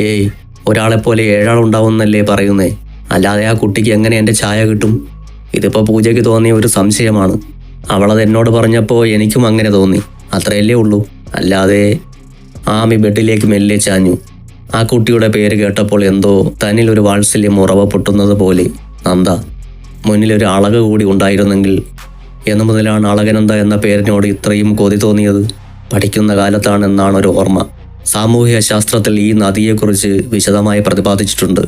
ഏയ്, ഒരാളെപ്പോലെ ഏഴാളുണ്ടാവുന്നല്ലേ പറയുന്നേ. അല്ലാതെ ആ കുട്ടിക്ക് എങ്ങനെ എൻ്റെ ചായ കിട്ടും? ഇതിപ്പോൾ പൂജയ്ക്ക് തോന്നിയ ഒരു സംശയമാണ്. അവളത് എന്നോട് പറഞ്ഞപ്പോൾ എനിക്കും അങ്ങനെ തോന്നി, അത്രയല്ലേ ഉള്ളൂ. അല്ലാതെ. ആമി ബെഡിലേക്ക് മെല്ലെ ചാഞ്ഞു. ആ കുട്ടിയുടെ പേര് കേട്ടപ്പോൾ എന്തോ തന്നിലൊരു വാത്സല്യം ഉറവ പൊട്ടുന്നത് പോലെ. നന്ദ. മുന്നിലൊരു അളക കൂടി ഉണ്ടായിരുന്നെങ്കിൽ. എന്നു മുതലാണ് അളകനന്ദ എന്ന പേരിനോട് ഇത്രയും കൊതി തോന്നിയത്? പഠിക്കുന്ന കാലത്താണെന്നാണൊരു ഓർമ്മ. സാമൂഹ്യ ശാസ്ത്രത്തിൽ ഈ നദിയെക്കുറിച്ച് വിശദമായി പ്രതിപാദിച്ചിട്ടുണ്ട്.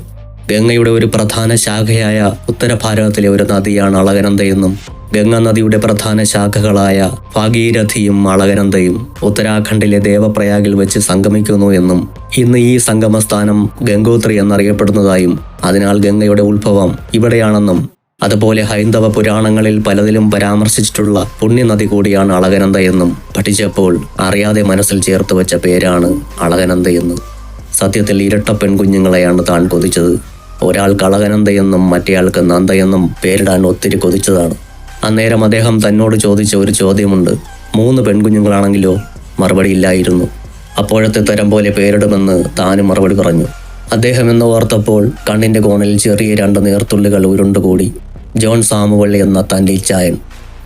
ഗംഗയുടെ ഒരു പ്രധാന ശാഖയായ ഉത്തരഭാരതത്തിലെ ഒരു നദിയാണ് അളകനന്ദയെന്നും ഗംഗാ നദിയുടെ പ്രധാന ശാഖകളായ ഭാഗീരഥിയും അളകനന്ദയും ഉത്തരാഖണ്ഡിലെ ദേവപ്രയാഗിൽ വെച്ച് സംഗമിക്കുന്നു എന്നും ഇന്ന് ഈ സംഗമസ്ഥാനം ഗംഗോത്രി എന്നറിയപ്പെടുന്നതായും അതിനാൽ ഗംഗയുടെ ഉത്ഭവം ഇവിടെയാണെന്നും അതുപോലെ ഹൈന്ദവ പുരാണങ്ങളിൽ പലതിലും പരാമർശിച്ചിട്ടുള്ള പുണ്യനദി കൂടിയാണ് അളകനന്ദയെന്നും പഠിച്ചപ്പോൾ അറിയാതെ മനസ്സിൽ ചേർത്ത് വെച്ച പേരാണ് അളകനന്ദയെന്ന്. സത്യത്തിൽ ഇരട്ട പെൺകുഞ്ഞുങ്ങളെയാണ് താൻ കൊതിച്ചത്. ഒരാൾക്ക് അളകനന്ദയെന്നും മറ്റേയാൾക്ക് നന്ദയെന്നും പേരിടാൻ ഒത്തിരി കൊതിച്ചതാണ്. അന്നേരം അദ്ദേഹം തന്നോട് ചോദിച്ച ഒരു ചോദ്യമുണ്ട്. 3 പെൺകുഞ്ഞുങ്ങളാണെങ്കിലോ? മറുപടി ഇല്ലായിരുന്നു. അപ്പോഴത്തെ തരം പോലെ പേരിടുമെന്ന് താനും മറുപടി പറഞ്ഞു. അദ്ദേഹം എന്ന് ഓർത്തപ്പോൾ കണ്ണിൻ്റെ കോണിൽ ചെറിയ 2 നീർത്തുള്ളികൾ ഉരുണ്ടുകൂടി. ജോൺ സാമുവൽ എന്ന തൻ്റെ ഇച്ചായൻ,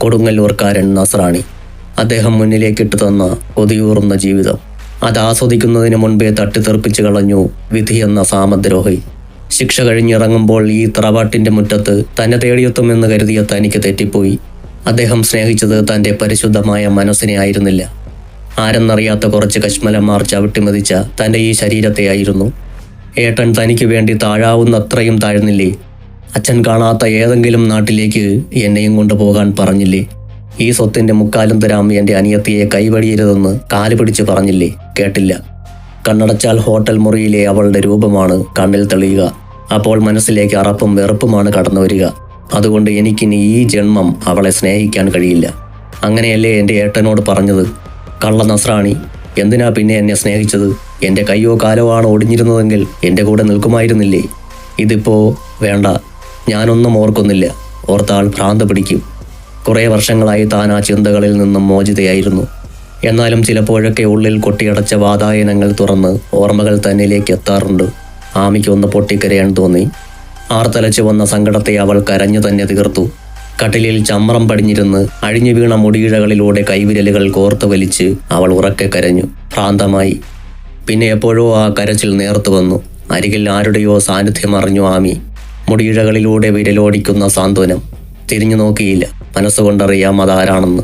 കൊടുങ്ങല്ലൂർക്കാരൻ നസ്രാണി. അദ്ദേഹം മുന്നിലേക്കിട്ട് തന്ന കൊതിയൂറുന്ന ജീവിതം. അത് ആസ്വദിക്കുന്നതിന് മുൻപേ തട്ടിത്തെറിപ്പിച്ചു കളഞ്ഞു വിധി എന്ന സാമദ്രോഹി. ശിക്ഷ കഴിഞ്ഞിറങ്ങുമ്പോൾ ഈ തറവാട്ടിൻ്റെ മുറ്റത്ത് തന്നെ തേടിയെത്തുമെന്ന് കരുതിയ തനിക്ക് തെറ്റിപ്പോയി. അദ്ദേഹം സ്നേഹിച്ചത് തൻ്റെ പരിശുദ്ധമായ മനസ്സിനെ ആയിരുന്നില്ല. ആരെന്നറിയാത്ത കുറച്ച് കശ്മലന്മാർ ചവിട്ടിമതിച്ച തൻ്റെ ഈ ശരീരത്തെയായിരുന്നു. ഏട്ടൻ തനിക്ക് വേണ്ടി താഴാവുന്നത്രയും താഴ്ന്നില്ലേ? അച്ഛൻ കാണാത്ത ഏതെങ്കിലും നാട്ടിലേക്ക് എന്നെയും കൊണ്ടുപോകാൻ പറഞ്ഞില്ലേ? ഈ സ്വത്തിൻ്റെ മുക്കാലും തരാം എൻ്റെ അനിയത്തിയെ കൈവടിയരുതെന്ന് കാല് പിടിച്ച് പറഞ്ഞില്ലേ? കേട്ടില്ല. കണ്ണടച്ചാൽ ഹോട്ടൽ മുറിയിലെ അവളുടെ രൂപമാണ് കണ്ണിൽ തെളിയുക. അപ്പോൾ മനസ്സിലേക്ക് അറപ്പും വെറുപ്പുമാണ് കടന്നു വരിക. അതുകൊണ്ട് എനിക്കിനി ഈ ജന്മം അവളെ സ്നേഹിക്കാൻ കഴിയില്ല. അങ്ങനെയല്ലേ എൻ്റെ ഏട്ടനോട് പറഞ്ഞത്? കള്ള നസ്രാണി, എന്തിനാ പിന്നെ എന്നെ സ്നേഹിച്ചത്? എൻ്റെ കയ്യോ കാലോ ആണ് ഒടിഞ്ഞിരുന്നതെങ്കിൽ എൻ്റെ കൂടെ നിൽക്കുമായിരുന്നില്ലേ? ഇതിപ്പോൾ വേണ്ട. ഞാനൊന്നും ഓർക്കുന്നില്ല. ഓർത്താൽ ഭ്രാന്ത് പിടിക്കും. കുറേ വർഷങ്ങളായി താൻ ആ ചിന്തകളിൽ നിന്നും മോചിതയായിരുന്നു. എന്നാലും ചിലപ്പോഴൊക്കെ ഉള്ളിൽ കൊട്ടിയടച്ച വാതായനങ്ങൾ തുറന്ന് ഓർമ്മകൾ തന്നിലേക്ക് എത്താറുണ്ട്. ആമിക്കൊന്ന് പൊട്ടിക്കരയാൻ തോന്നി. ആർത്തലച്ചു വന്ന സങ്കടത്തെ അവൾ കരഞ്ഞു തന്നെ തീർത്തു. കട്ടിലിൽ ചമ്രം പടിഞ്ഞിരുന്ന് അഴിഞ്ഞു വീണ മുടിയിഴകളിലൂടെ കൈവിരലുകൾ കോർത്തു വലിച്ച് അവൾ ഉറക്കെ കരഞ്ഞു. ഭ്രാന്തമായി. പിന്നെ എപ്പോഴോ ആ കരച്ചിൽ നേർത്തു വന്നു. അരികിൽ ആരുടെയോ സാന്നിധ്യം അറിഞ്ഞു ആമി. മുടിയിഴകളിലൂടെ വിരലോടിക്കുന്ന സാന്ത്വനം. തിരിഞ്ഞു നോക്കിയില്ല. മനസ്സുകൊണ്ടറിയാം അതാരാണെന്ന്.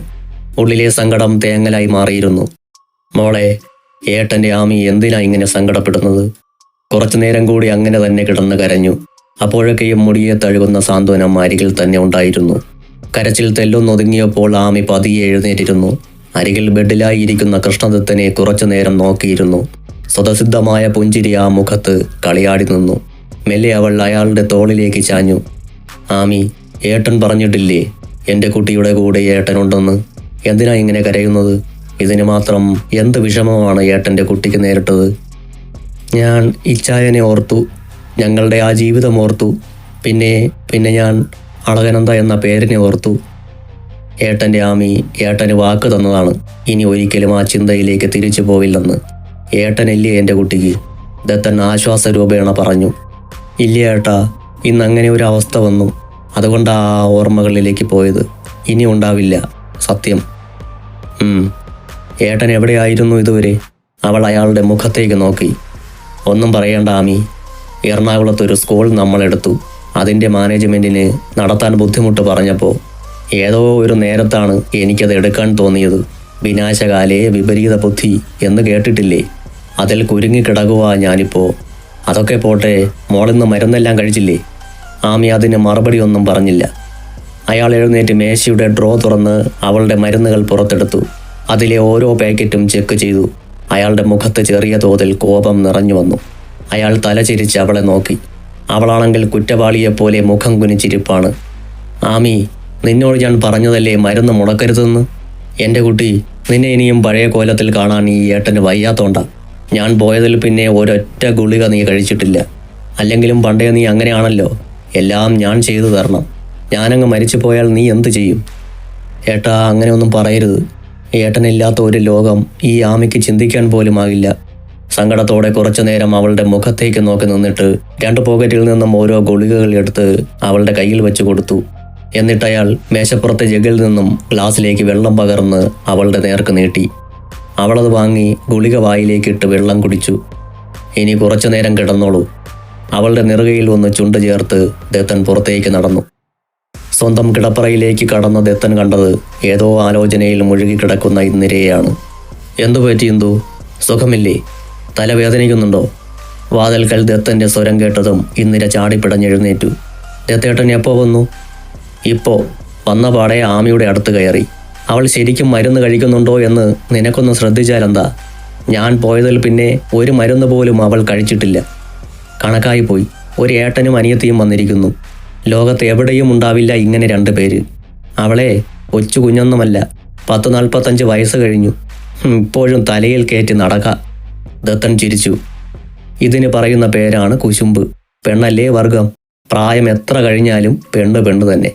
ഉള്ളിലെ സങ്കടം തേങ്ങലായി മാറിയിരുന്നു. മോളെ, ഏട്ടൻ്റെ ആമി എന്തിനാ ഇങ്ങനെ സങ്കടപ്പെടുന്നത്? കുറച്ചു നേരം കൂടി അങ്ങനെ തന്നെ കിടന്ന് കരഞ്ഞു. അപ്പോഴൊക്കെയും മുടിയെ തഴുകുന്ന സാന്ത്വനം അരികിൽ തന്നെ ഉണ്ടായിരുന്നു. കരച്ചിൽ തെല്ലൊന്നൊതുങ്ങിയപ്പോൾ ആമി പതിയെ എഴുന്നേറ്റിരുന്നു. അരികിൽ ബെഡിലായി ഇരിക്കുന്ന കൃഷ്ണദത്തനെ കുറച്ചു നേരം നോക്കിയിരുന്നു. സ്വതസിദ്ധമായ പുഞ്ചിരി ആ മുഖത്ത് കളിയാടി നിന്നു. മെല്ലെ അവൾ അയാളുടെ തോളിലേക്ക് ചാഞ്ഞു. ആമി, ഏട്ടൻ പറഞ്ഞിട്ടില്ലേ എൻ്റെ കുട്ടിയുടെ കൂടെ ഏട്ടനുണ്ടെന്ന്? എന്തിനാ ഇങ്ങനെ കരയുന്നത്? ഇതിന് മാത്രം എന്ത് വിഷമമാണ് ഏട്ടൻ്റെ കുട്ടിക്ക് നേരിട്ടത്? ഞാൻ ഇച്ചായനെ ഓർത്തു. ഞങ്ങളുടെ ആ ജീവിതം ഓർത്തു. പിന്നെ ഞാൻ അളകനന്ദ എന്ന പേരിനെ ഓർത്തു. ഏട്ടൻ്റെ ആമി ഏട്ടന് വാക്ക് തന്നതാണ് ഇനി ഒരിക്കലും ആ ചിന്തയിലേക്ക് തിരിച്ചു പോവില്ലെന്ന്. ഏട്ടനില്ലേ എൻ്റെ കുട്ടിക്ക്? ദത്തൻ ആശ്വാസരൂപേണ പറഞ്ഞു. ഇല്ല ഏട്ടാ, ഇന്നങ്ങനെ ഒരു അവസ്ഥ വന്നു. അതുകൊണ്ടാണ് ആ ഓർമ്മകളിലേക്ക് പോയത്. ഇനി ഉണ്ടാവില്ല, സത്യം. ഏട്ടൻ എവിടെയായിരുന്നു ഇതുവരെ? അവൾ അയാളുടെ മുഖത്തേക്ക് നോക്കി. ഒന്നും പറയേണ്ട ആമി. എറണാകുളത്തൊരു സ്കൂൾ നമ്മളെടുത്തു. അതിൻ്റെ മാനേജ്മെൻറ്റിന് നടത്താൻ ബുദ്ധിമുട്ട് പറഞ്ഞപ്പോൾ ഏതോ ഒരു നേരത്താണ് എനിക്കത് എടുക്കാൻ തോന്നിയത്. വിനാശകാലേ വിപരീത ബുദ്ധി എന്ന് കേട്ടിട്ടില്ലേ? അതിൽ കുരുങ്ങിക്കിടകുക ഞാനിപ്പോൾ. അതൊക്കെ പോട്ടെ, മോളിന്ന് മരുന്നെല്ലാം കഴിച്ചില്ലേ? ആമി അതിന് മറുപടി ഒന്നും പറഞ്ഞില്ല. അയാൾ എഴുന്നേറ്റ് മേശയുടെ ഡ്രോ തുറന്ന് അവളുടെ മരുന്നുകൾ പുറത്തെടുത്തു. അതിലെ ഓരോ പാക്കറ്റും ചെക്ക് ചെയ്തു. അയാളുടെ മുഖത്ത് ചെറിയ തോതിൽ കോപം നിറഞ്ഞു വന്നു. അയാൾ തലചിരിച്ച് അവളെ നോക്കി. അവളാണെങ്കിൽ കുറ്റവാളിയെപ്പോലെ മുഖം കുനിച്ചിരിപ്പാണ്. ആമി, നിന്നോട് ഞാൻ പറഞ്ഞതല്ലേ മരുന്ന് മുടക്കരുതെന്ന്? എൻ്റെ കുട്ടി, നിന്നെ ഇനിയും പഴയ കോലത്തിൽ കാണാൻ ഈ ഏട്ടന് വയ്യാത്തോണ്ടാ. ഞാൻ പോയതിൽ പിന്നെ ഒരൊറ്റ ഗുളിക നീ കഴിച്ചിട്ടില്ല. അല്ലെങ്കിലും പണ്ടേ നീ അങ്ങനെയാണല്ലോ. എല്ലാം ഞാൻ ചെയ്തു തരണം. ഞാനങ്ങ് മരിച്ചു പോയാൽ നീ എന്ത് ചെയ്യും? ഏട്ടാ, അങ്ങനെയൊന്നും പറയരുത്. ഏട്ടനില്ലാത്ത ഒരു ലോകം ഈ ആമിക്ക് ചിന്തിക്കാൻ പോലും ആകില്ല. സങ്കടത്തോടെ കുറച്ചു നേരം അവളുടെ മുഖത്തേക്ക് നോക്കി നിന്നിട്ട് 2 പോക്കറ്റിൽ നിന്നും ഓരോ ഗുളികകൾ എടുത്ത് അവളുടെ കയ്യിൽ വെച്ച് കൊടുത്തു. എന്നിട്ട് അയാൾ മേശപ്പുറത്തെ ജഗിൽ നിന്നും ഗ്ലാസ്സിലേക്ക് വെള്ളം പകർന്ന് അവളുടെ നേർക്ക് നീട്ടി. അവളത് വാങ്ങി ഗുളിക വായിലേക്കിട്ട് വെള്ളം കുടിച്ചു. ഇനി കുറച്ചു നേരം കിടന്നോളൂ. അവളുടെ നെറുകയിൽ ഒന്ന് ചുണ്ട് ചേർത്ത് ദത്തൻ പുറത്തേക്ക് നടന്നു. സ്വന്തം കിടപ്പറയിലേക്ക് കടന്ന ദത്തൻ കണ്ടത് ഏതോ ആലോചനയിൽ മുഴുകിക്കിടക്കുന്ന ഇന്ദിരയെയാണ്. എന്തു പറ്റി ഇന്ദു? സുഖമില്ലേ? തലവേദനിക്കുന്നുണ്ടോ? വാതിൽക്കൽ ദത്തൻ്റെ സ്വരം കേട്ടതും ഇന്ദിര ചാടിപ്പിടഞ്ഞെഴുന്നേറ്റു. ദത്തേട്ടൻ എപ്പോൾ വന്നു? ഇപ്പോൾ വന്ന പാടെ ആമിയുടെ അടുത്ത് കയറി. അവൾ ശരിക്കും മരുന്ന് കഴിക്കുന്നുണ്ടോ എന്ന് നിനക്കൊന്ന് ശ്രദ്ധിച്ചാലെന്താ? ഞാൻ പോയതിൽ പിന്നെ ഒരു മരുന്ന് പോലും അവൾ കഴിച്ചിട്ടില്ല. കണക്കായിപ്പോയി. ഒരു ഏട്ടനും അനിയത്തിയും വന്നിരിക്കുന്നു. ലോകത്ത് എവിടെയും ഉണ്ടാവില്ല ഇങ്ങനെ 2 പേര്. അവളെ കൊച്ചു കുഞ്ഞൊന്നുമല്ല, 40-45 വയസ്സ് കഴിഞ്ഞു. ഇപ്പോഴും തലയിൽ കയറ്റി നടക്ക. ദത്തൻ ചിരിച്ചു. ഇതിന് പറയുന്ന പേരാണ് കുശുമ്പ്. പെണ്ണല്ലേ വർഗം. പ്രായം എത്ര കഴിഞ്ഞാലും പെണ്ണ് തന്നെ.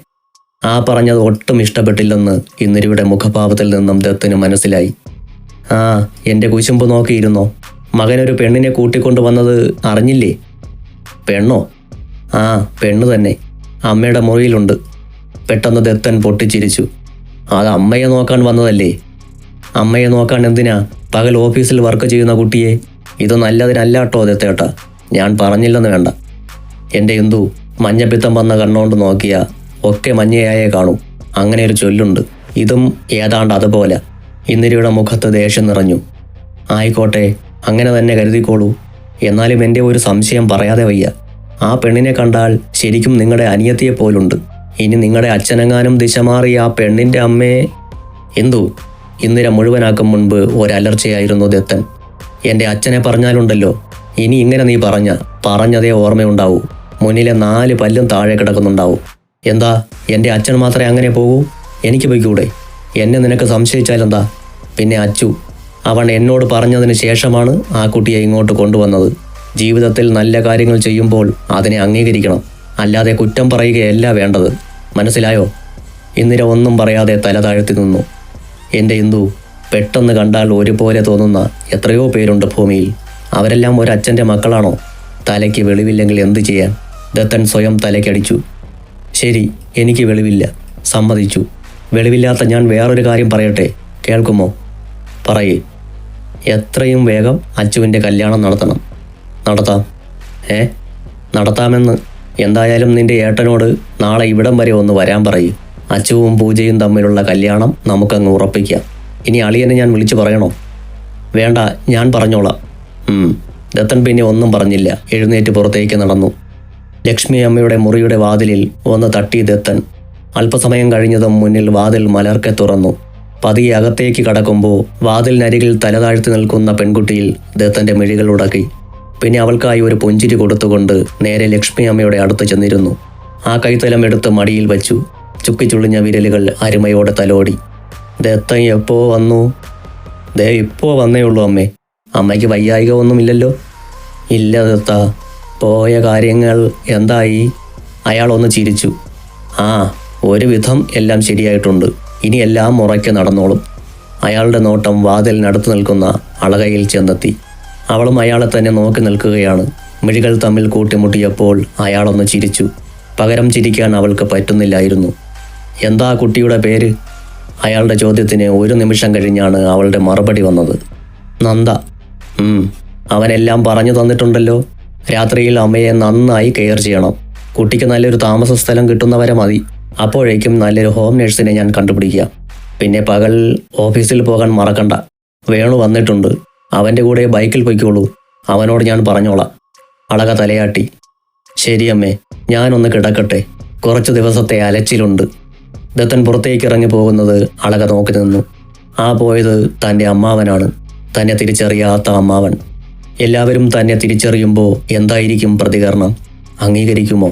ആ പറഞ്ഞത് ഒട്ടും ഇഷ്ടപ്പെട്ടില്ലെന്ന് ഇന്ദിരയുടെ മുഖഭാവത്തിൽ നിന്നും ദത്തന് മനസ്സിലായി. ആ, എൻ്റെ കുശുമ്പ് നോക്കിയിരുന്നോ? മകനൊരു പെണ്ണിനെ കൂട്ടിക്കൊണ്ടു വന്നത് അറിഞ്ഞില്ലേ? പെണ്ണോ? ആ, പെണ്ണ് തന്നെ. അമ്മയുടെ മുറിയിലുണ്ട്. പെട്ടെന്ന് ദത്തൻ പൊട്ടിച്ചിരിച്ചു. അത് അമ്മയെ നോക്കാൻ വന്നതല്ലേ? അമ്മയെ നോക്കാൻ എന്തിനാ പകൽ ഓഫീസിൽ വർക്ക് ചെയ്യുന്ന കുട്ടിയെ? ഇത് നല്ലതിനല്ലാട്ടോ ദത്തേട്ട. ഞാൻ പറഞ്ഞില്ലെന്ന് വേണ്ട. എൻ്റെ എന്തു മഞ്ഞപ്പിത്തം വന്ന കണ്ണോണ്ട് നോക്കിയാ ഒക്കെ മഞ്ഞയായേ കാണൂ. അങ്ങനെ ഒരു ചൊല്ലുണ്ട്. ഇതും ഏതാണ്ട് അതുപോലെ. ഇന്ദിരയുടെ മുഖത്ത് ദേഷ്യം നിറഞ്ഞു. ആയിക്കോട്ടെ, അങ്ങനെ തന്നെ കരുതിക്കോളൂ. എന്നാലും എൻ്റെ ഒരു സംശയം പറയാതെ വയ്യ. ആ പെണ്ണിനെ കണ്ടാൽ ശരിക്കും നിങ്ങളുടെ അനിയത്തിയെ പോലുണ്ട്. ഇനി നിങ്ങളുടെ അച്ഛനെങ്ങാനും ദിശ മാറി ആ പെണ്ണിൻ്റെ അമ്മയെ... എന്തു? ഇന്ദിര മുഴുവനാക്കും മുൻപ് ഒരലർച്ചയായിരുന്നു ദത്തൻ. എൻ്റെ അച്ഛനെ പറഞ്ഞാലുണ്ടല്ലോ, ഇനി ഇങ്ങനെ നീ പറഞ്ഞതേ ഓർമ്മയുണ്ടാവൂ. മുന്നിലെ 4 പല്ലും താഴെ കിടക്കുന്നുണ്ടാവും. എന്താ, എൻ്റെ അച്ഛൻ മാത്രമേ അങ്ങനെ പോകൂ? എനിക്ക് പോയിക്കൂടെ? എന്നെ നിനക്ക് സംശയിച്ചാലെന്താ? പിന്നെ അച്ചു, അവൻ എന്നോട് പറഞ്ഞതിന് ശേഷമാണ് ആ കുട്ടിയെ ഇങ്ങോട്ട് കൊണ്ടുവന്നത്. ജീവിതത്തിൽ നല്ല കാര്യങ്ങൾ ചെയ്യുമ്പോൾ അതിനെ അംഗീകരിക്കണം, അല്ലാതെ കുറ്റം പറയുകയല്ല വേണ്ടത്. മനസ്സിലായോ? ഇന്ദിര ഒന്നും പറയാതെ തല താഴ്ത്തി നിന്നു. എൻ്റെ ഇന്ദു, പെട്ടെന്ന് കണ്ടാൽ ഒരുപോലെ തോന്നുന്ന എത്രയോ പേരുണ്ട് ഭൂമിയിൽ. അവരെല്ലാം ഒരച്ഛൻ്റെ മക്കളാണോ? തലയ്ക്ക് വെളിവില്ലെങ്കിൽ എന്തു ചെയ്യാൻ? ദത്തൻ സ്വയം തലയ്ക്കടിച്ചു. ശരി, എനിക്ക് വെളിവില്ല, സമ്മതിച്ചു. വെളിവില്ലാത്ത ഞാൻ വേറൊരു കാര്യം പറയട്ടെ, കേൾക്കുമോ? പറയേ. എത്രയും വേഗം അച്ചുവിൻ്റെ കല്യാണം നടത്തണം. നടത്താം. നടത്താമെന്ന്. എന്തായാലും നിന്റെ ഏട്ടനോട് നാളെ ഇവിടം വരെ ഒന്ന് വരാൻ പറയൂ. അച്ചുവും പൂജയും തമ്മിലുള്ള കല്യാണം നമുക്കങ്ങ് ഉറപ്പിക്കാം. ഇനി അളിയനെ ഞാൻ വിളിച്ചു പറയണോ? വേണ്ട, ഞാൻ പറഞ്ഞോളാം. ദത്തൻ പിന്നെ ഒന്നും പറഞ്ഞില്ല. എഴുന്നേറ്റ് പുറത്തേക്ക് നടന്നു. ലക്ഷ്മി അമ്മയുടെ മുറിയുടെ വാതിലിൽ ഒന്ന് തട്ടി ദത്തൻ. അല്പസമയം കഴിഞ്ഞതും മുന്നിൽ വാതിൽ മലർക്കെ തുറന്നു. പതിയെ അകത്തേക്ക് കടക്കുമ്പോൾ വാതിലിനരികിൽ തലതാഴ്ത്തി നിൽക്കുന്ന പെൺകുട്ടിയിൽ ദത്തൻ്റെ മിഴികൾ ഉടക്കി. പിന്നെ അവൾക്കായി ഒരു പുഞ്ചിരി കൊടുത്തുകൊണ്ട് നേരെ ലക്ഷ്മി അമ്മയുടെ അടുത്ത് ചെന്നിരുന്നു. ആ കൈത്തലം എടുത്ത് മടിയിൽ വച്ചു. ചുക്കിച്ചുളിഞ്ഞ വിരലുകൾ അരുമയോടെ തലോടി. ദത്തൻ എപ്പോ വന്നു? ദേ ഇപ്പോൾ വന്നേ ഉള്ളൂ അമ്മേ. അമ്മയ്ക്ക് വയ്യായിക ഒന്നുമില്ലല്ലോ? ഇല്ല ദത്ത. പോയ കാര്യങ്ങൾ എന്തായി? അയാളൊന്ന് ചിരിച്ചു. ആ, ഒരുവിധം എല്ലാം ശരിയായിട്ടുണ്ട്. ഇനി എല്ലാം മുറയ്ക്ക് നടന്നോളും. അയാളുടെ നോട്ടം വാതിലിനടുത്ത് നിൽക്കുന്ന അളകയിൽ ചെന്നെത്തി. അവളും അയാളെ തന്നെ നോക്കി നിൽക്കുകയാണ്. മിഴികൾ തമ്മിൽ കൂട്ടിമുട്ടിയപ്പോൾ അയാളൊന്ന് ചിരിച്ചു. പകരം ചിരിക്കാൻ അവൾക്ക് പറ്റുന്നില്ലായിരുന്നു. എന്താ കുട്ടിയുടെ പേര്? അയാളുടെ ചോദ്യത്തിന് 1 നിമിഷം കഴിഞ്ഞാണ് അവളുടെ മറുപടി വന്നത്. നന്ദ. അവനെല്ലാം പറഞ്ഞു തന്നിട്ടുണ്ടല്ലോ. രാത്രിയിൽ അമ്മയെ നന്നായി കെയർ ചെയ്യണം. കുട്ടിക്ക് നല്ലൊരു താമസ സ്ഥലം കിട്ടുന്നവരെ മതി. അപ്പോഴേക്കും നല്ലൊരു ഹോം നഴ്സിനെ ഞാൻ കണ്ടുപിടിക്കാം. പിന്നെ പകൽ ഓഫീസിൽ പോകാൻ മറക്കണ്ട. വേണു വന്നിട്ടുണ്ട്. അവൻ്റെ കൂടെ ബൈക്കിൽ പൊയ്ക്കോളൂ. അവനോട് ഞാൻ പറഞ്ഞോളാം. അളക തലയാട്ടി. ശരിയമ്മേ, ഞാനൊന്ന് കിടക്കട്ടെ. കുറച്ച് ദിവസത്തെ അലച്ചിലുണ്ട്. ദത്തൻ പുറത്തേക്ക് ഇറങ്ങി പോകുന്നത് അളക നോക്കി നിന്നു. ആ പോയത് തൻ്റെ അമ്മാവനാണ്. തന്നെ തിരിച്ചറിയാത്ത അമ്മാവൻ. എല്ലാവരും തന്നെ തിരിച്ചറിയുമ്പോൾ എന്തായിരിക്കും പ്രതികരണം? അംഗീകരിക്കുമോ?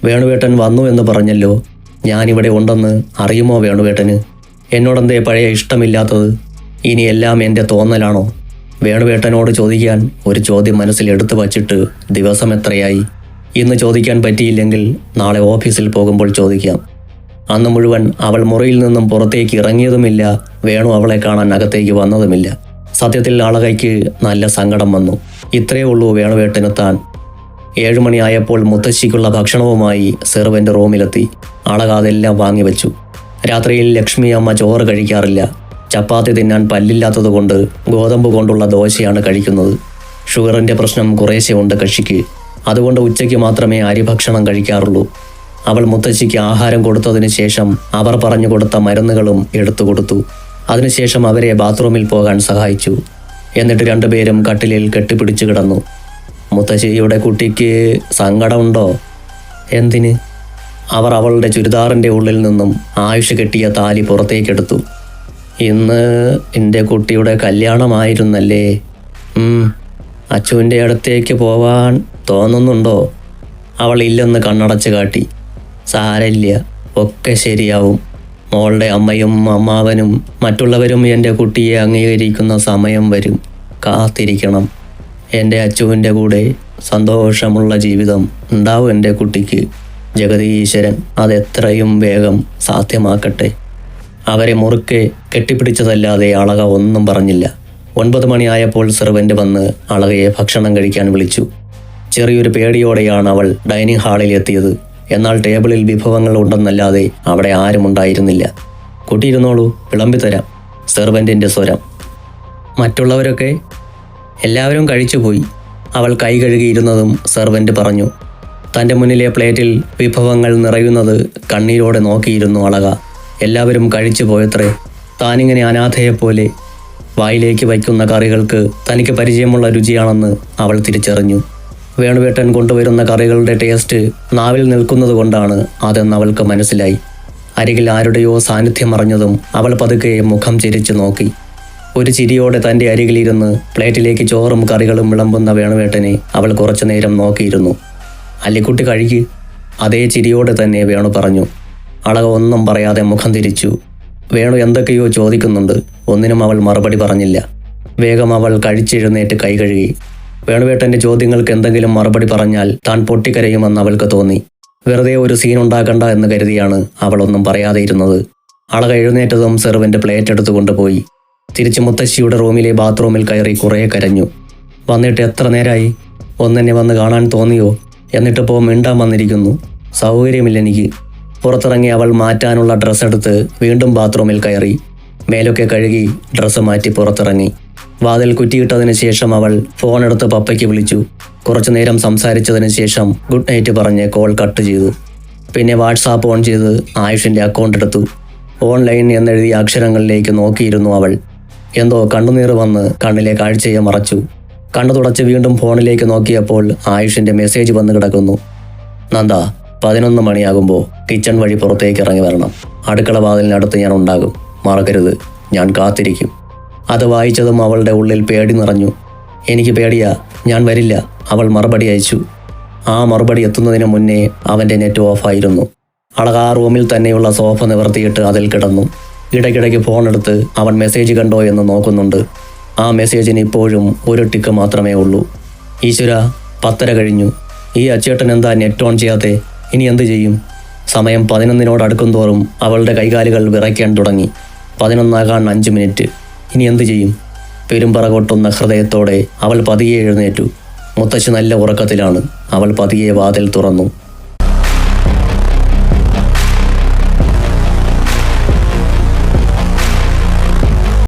വേണുവേട്ടൻ വന്നു എന്ന് പറഞ്ഞല്ലോ. ഞാനിവിടെ ഉണ്ടെന്ന് അറിയുമോ വേണുവേട്ടന്? എന്നോടെന്തേ പഴയ ഇഷ്ടമില്ലാത്തത്? ഇനി എല്ലാം എൻ്റെ തോന്നലാണോ? വേണുവേട്ടനോട് ചോദിക്കാൻ ഒരു ചോദ്യം മനസ്സിൽ എടുത്തു വച്ചിട്ട് ദിവസം എത്രയായി? ഇന്ന് ചോദിക്കാൻ പറ്റിയില്ലെങ്കിൽ നാളെ ഓഫീസിൽ പോകുമ്പോൾ ചോദിക്കാം. അന്ന് മുഴുവൻ അവൾ മുറിയിൽ നിന്നും പുറത്തേക്ക് ഇറങ്ങിയതുമില്ല. വേണു അവളെ കാണാൻ അകത്തേക്ക് വന്നതുമില്ല. സത്യത്തിൽ അളകയ്ക്ക് നല്ല സങ്കടം വന്നു. ഇത്രയേ ഉള്ളൂ വേണുവേട്ടനെത്താൻ. 7 മണിയായപ്പോൾ മുത്തശ്ശിക്കുള്ള ഭക്ഷണവുമായി സെർവൻ്റ് റൂമിലെത്തി. അളക അതെല്ലാം വാങ്ങിവെച്ചു. രാത്രിയിൽ ലക്ഷ്മി അമ്മ ചോറ് കഴിക്കാറില്ല. ചപ്പാത്തി തിന്നാൻ പല്ലില്ലാത്തതുകൊണ്ട് ഗോതമ്പ് കൊണ്ടുള്ള ദോശയാണ് കഴിക്കുന്നത്. ഷുഗറിൻ്റെ പ്രശ്നം കുറേശ്ശെ ഉണ്ട് കക്ഷിക്ക്. അതുകൊണ്ട് ഉച്ചയ്ക്ക് മാത്രമേ അരിഭക്ഷണം കഴിക്കാറുള്ളൂ. അവൾ മുത്തശ്ശിക്ക് ആഹാരം കൊടുത്തതിന് ശേഷം അവർ പറഞ്ഞു കൊടുത്ത മരുന്നുകളും എടുത്തു കൊടുത്തു. അതിനുശേഷം അവരെ ബാത്റൂമിൽ പോകാൻ സഹായിച്ചു. എന്നിട്ട് രണ്ടുപേരും കട്ടിലിൽ കെട്ടിപ്പിടിച്ചു കിടന്നു. മുത്തശ്ശിയുടെ കുട്ടിക്ക് സങ്കടമുണ്ടോ? എന്തിന്? അവർ അവളുടെ ചുരിദാറിൻ്റെ ഉള്ളിൽ നിന്നും ആയുഷ് കെട്ടിയ താലി പുറത്തേക്കെടുത്തു. ഇന്ന് എൻ്റെ കുട്ടിയുടെ കല്യാണമായിരുന്നല്ലേ? അച്ചുവിൻ്റെ അടുത്തേക്ക് പോവാൻ തോന്നുന്നുണ്ടോ? അവൾ ഇല്ലെന്ന് കണ്ണടച്ച് കാട്ടി. സാരമില്ല, ഒക്കെ ശരിയാവും. മോളുടെ അമ്മയും അമ്മാവനും മറ്റുള്ളവരും എൻ്റെ കുട്ടിയെ അംഗീകരിക്കുന്ന സമയം വരും. കാത്തിരിക്കണം. എൻ്റെ അച്ചുവിൻ്റെ കൂടെ സന്തോഷമുള്ള ജീവിതം ഉണ്ടാവും എൻ്റെ കുട്ടിക്ക്. ജഗദീശ്വരൻ അതെത്രയും വേഗം സാധ്യമാക്കട്ടെ. അവരെ മുറുക്കെ കെട്ടിപ്പിടിച്ചതല്ലാതെ അളക ഒന്നും പറഞ്ഞില്ല. 9 മണിയായപ്പോൾ സെർവൻ്റ് വന്ന് അളകയെ ഭക്ഷണം കഴിക്കാൻ വിളിച്ചു. ചെറിയൊരു പേടിയോടെയാണ് അവൾ ഡൈനിങ് ഹാളിൽ എത്തിയത്. എന്നാൽ ടേബിളിൽ വിഭവങ്ങൾ ഉണ്ടെന്നല്ലാതെ അവിടെ ആരും ഉണ്ടായിരുന്നില്ല. കുട്ടിയിരുന്നോളൂ, വിളമ്പിത്തരാം. സെർവൻറ്റിൻ്റെ സ്വരം. മറ്റുള്ളവരൊക്കെ? എല്ലാവരും കഴിച്ചുപോയി. അവൾ കൈ കഴുകിയിരുന്നതും സെർവൻ്റ് പറഞ്ഞു. തൻ്റെ മുന്നിലെ പ്ലേറ്റിൽ വിഭവങ്ങൾ നിറയുന്നത് കണ്ണീരോടെ നോക്കിയിരുന്നു അളക. എല്ലാവരും കഴിച്ചു പോയത്രേ. താനിങ്ങനെ അനാഥയെപ്പോലെ വായിലേക്ക് വയ്ക്കുന്ന കറികൾക്ക് തനിക്ക് പരിചയമുള്ള രുചിയാണെന്ന് അവൾ തിരിച്ചറിഞ്ഞു. വേണുവേട്ടൻ കൊണ്ടുവരുന്ന കറികളുടെ ടേസ്റ്റ് നാവിൽ നിൽക്കുന്നത് കൊണ്ടാണ് അതെന്ന് അവൾക്ക് മനസ്സിലായി. അരികിൽ ആരുടെയോ സാന്നിധ്യം അറിഞ്ഞതും അവൾ പതുക്കെ മുഖം ചിരിച്ചു നോക്കി. ഒരു ചിരിയോടെ തൻ്റെ അരികിലിരുന്ന് പ്ലേറ്റിലേക്ക് ചോറും കറികളും വിളമ്പുന്ന വേണുവേട്ടനെ അവൾ കുറച്ചു നേരം നോക്കിയിരുന്നു. അല്ലിക്കുട്ടി കഴിക്ക്. അതേ ചിരിയോടെ തന്നെ വേണു പറഞ്ഞു. അളക ഒന്നും പറയാതെ മുഖം തിരിച്ചു. വേണു എന്തൊക്കെയോ ചോദിക്കുന്നുണ്ട്. ഒന്നിനും അവൾ മറുപടി പറഞ്ഞില്ല. വേഗം അവൾ കഴിച്ചെഴുന്നേറ്റ് കൈ കഴുകി. വേണുവേട്ടൻ്റെ ചോദ്യങ്ങൾക്ക് എന്തെങ്കിലും മറുപടി പറഞ്ഞാൽ താൻ പൊട്ടിക്കരയുമെന്ന് അവൾക്ക് തോന്നി. വെറുതെ ഒരു സീൻ ഉണ്ടാക്കണ്ട എന്ന് കരുതിയാണ് അവളൊന്നും പറയാതെ ഇരുന്നത്. അളക എഴുന്നേറ്റതും സെർവൻ്റ് പ്ലേറ്റ് എടുത്തു കൊണ്ടുപോയി. തിരിച്ച് മുത്തശ്ശിയുടെ റൂമിലെ ബാത്റൂമിൽ കയറി കുറേ കരഞ്ഞു. വന്നിട്ട് എത്ര നേരമായി? ഒന്നെന്നെ വന്ന് കാണാൻ തോന്നിയോ? എന്നിട്ടിപ്പോൾ മിണ്ടാൻ വന്നിരിക്കുന്നു. സൗകര്യമില്ലെനിക്ക്. പുറത്തിറങ്ങി അവൾ മാറ്റാനുള്ള ഡ്രസ്സ് എടുത്ത് വീണ്ടും ബാത്റൂമിൽ കയറി. മേലൊക്കെ കഴുകി ഡ്രസ്സ് മാറ്റി പുറത്തിറങ്ങി. വാതിൽ കുറ്റിയിട്ടതിന് ശേഷം അവൾ ഫോൺ എടുത്ത് പപ്പയ്ക്ക് വിളിച്ചു. കുറച്ചു നേരം സംസാരിച്ചതിന് ശേഷം ഗുഡ് നൈറ്റ് പറഞ്ഞ് കോൾ കട്ട് ചെയ്തു. പിന്നെ വാട്സാപ്പ് ഓൺ ചെയ്ത് ആയുഷിൻ്റെ അക്കൗണ്ട് എടുത്തു. ഓൺലൈൻ എന്നെഴുതിയ അക്ഷരങ്ങളിലേക്ക് നോക്കിയിരുന്നു അവൾ. എന്തോ കണ്ണുനീർ വന്ന് കണ്ണിലെ കാഴ്ചയെ മറച്ചു. കണ്ണു തുടച്ച് വീണ്ടും ഫോണിലേക്ക് നോക്കിയപ്പോൾ ആയുഷിൻ്റെ മെസ്സേജ് വന്ന് കിടക്കുന്നു. നന്ദ, 11 മണിയാകുമ്പോൾ കിച്ചൺ വഴി പുറത്തേക്ക് ഇറങ്ങി വരണം. അടുക്കള വാതിലിനടുത്ത് ഞാൻ ഉണ്ടാകും. മറക്കരുത്, ഞാൻ കാത്തിരിക്കും. അത് വായിച്ചതും അവളുടെ ഉള്ളിൽ പേടി നിറഞ്ഞു. എനിക്ക് പേടിയാ, ഞാൻ വരില്ല, അവൾ മറുപടി അയച്ചു. ആ മറുപടി എത്തുന്നതിന് മുന്നേ അവൻ്റെ നെറ്റ് ഓഫായിരുന്നു. അളക ആ റൂമിൽ തന്നെയുള്ള സോഫ നിവർത്തിയിട്ട് അതിൽ കിടന്നു. ഇടയ്ക്കിടയ്ക്ക് ഫോൺ എടുത്ത് അവൻ മെസ്സേജ് കണ്ടോ എന്ന് നോക്കുന്നുണ്ട്. ആ മെസ്സേജിന് ഇപ്പോഴും ഒരു ടിക്ക് മാത്രമേ ഉള്ളൂ. ഈശ്വര, 10:30 കഴിഞ്ഞു. ഈ അച്ചേട്ടൻ എന്താ നെറ്റ് ഓൺ ചെയ്യാതെ? ഇനി എന്ത് ചെയ്യും? സമയം 11 അടുക്കും തോറും അവളുടെ കൈകാലുകൾ വിറയ്ക്കാൻ തുടങ്ങി. 11 ആകാൻ 5 മിനിറ്റ്. ഇനി എന്ത് ചെയ്യും? പെരുമ്പറ കൊട്ടുന്ന ഹൃദയത്തോടെ അവൾ പതിയെ എഴുന്നേറ്റു. മുത്തശ്ശി നല്ല ഉറക്കത്തിലാണ്. അവൾ പതിയെ വാതിൽ തുറന്നു.